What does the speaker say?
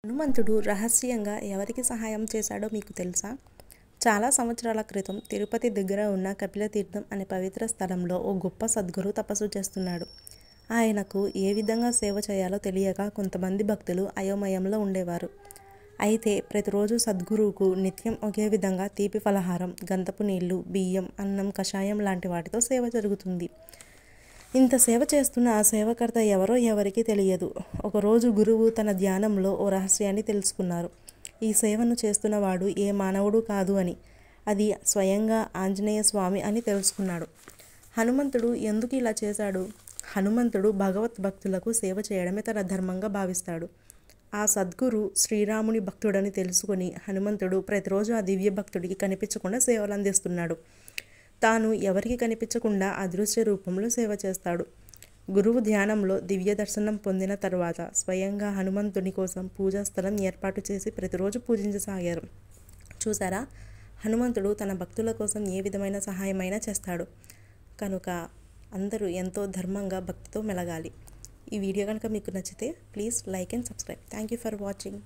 హనుమంతుడు రహస్యంగా ఎవరికి సహాయం చేశాడో మీకు తెలుసా? చాలా సంవత్సరాల క్రితం తిరుపతి దగ్గర ఉన్న కపిలతీర్థం అనే పవిత్ర స్థలంలో ఓ గొప్ప సద్గురు తపస్సు చేస్తున్నాడు. ఆయనకు ఏ విధంగా సేవ చేయాలో తెలియక కొంతమంది భక్తులు అయోమయంలో ఉండేవారు. అయితే ప్రతిరోజు సద్గురువుకు నిత్యం ఒకే విధంగా తీపి ఫలహారం, గంధపు నీళ్లు, బియ్యం, అన్నం, కషాయం లాంటి వాటితో సేవ జరుగుతుంది. ఇంత సేవ చేస్తున్న ఆ సేవకర్త ఎవరో ఎవరికీ తెలియదు. ఒకరోజు గురువు తన ధ్యానంలో ఓ రహస్యాన్ని తెలుసుకున్నారు. ఈ సేవను చేస్తున్నవాడు ఏ మానవుడు కాదు అని, అది స్వయంగా ఆంజనేయ స్వామి అని తెలుసుకున్నాడు. హనుమంతుడు ఎందుకు ఇలా చేశాడు? హనుమంతుడు భగవత్ భక్తులకు సేవ చేయడమే తన ధర్మంగా భావిస్తాడు. ఆ సద్గురు శ్రీరాముని భక్తుడని తెలుసుకుని హనుమంతుడు ప్రతిరోజు ఆ దివ్య భక్తుడికి కనిపించకుండా సేవలు అందిస్తున్నాడు. తాను ఎవరికి కనిపించకుండా అదృశ్య రూపంలో సేవ చేస్తాడు. గురువు ధ్యానంలో దివ్య దర్శనం పొందిన తరువాత స్వయంగా హనుమంతుని కోసం పూజా స్థలం ఏర్పాటు చేసి ప్రతిరోజు పూజించసాగారు. చూసారా, హనుమంతుడు తన భక్తుల కోసం ఏ విధమైన సహాయమైనా చేస్తాడు. కనుక అందరూ ఎంతో ధర్మంగా భక్తితో మెలగాలి. ఈ వీడియో కనుక మీకు నచ్చితే please like and subscribe. Thank you for watching.